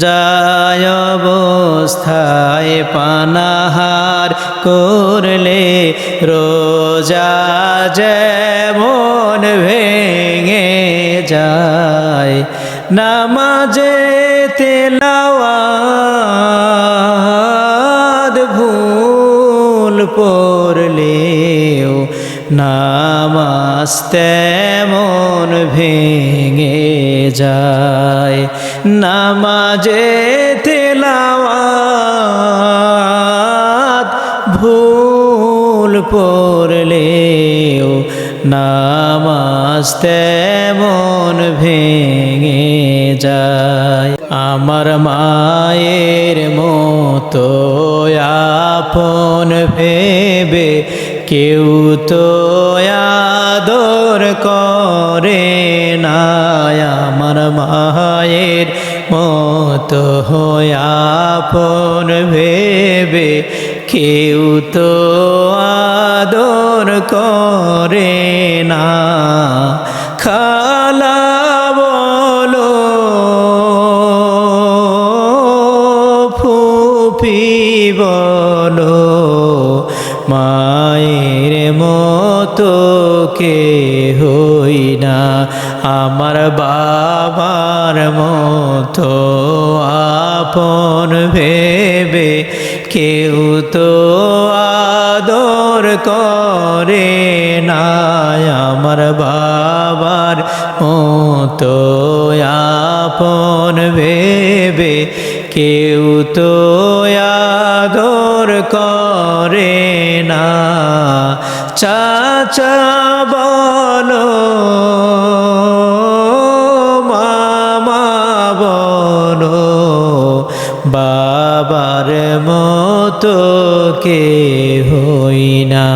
যায় অবস্থায় পানাহার করলে রোজা যেমন ভেঙে যায়, নামাজে তেলাওয়াত ভুল পড়লেও নামাজ তেমন ভেঙে যায়। নামাজে তেলাওয়াত ভুল পড়লেও নামাজ তেমন ভেঙে যায়। আমার মায়ের মতো আপন ভেবে কেউ তো আদর করে না। আমার মায়ের মতো আপন ভেবে কেউ তো আদর করে না। খালা বলো ফুফি বলো, মায়ের মতো কে হই না। আমার বাবার মতো আপন ভেবে কেউ তো আদর করে না। আমার বাবার মতো আপন ভেবে কেউ তো আদর করে না। চাচা বলো মামা বলো, বাবার মতো কে হই না।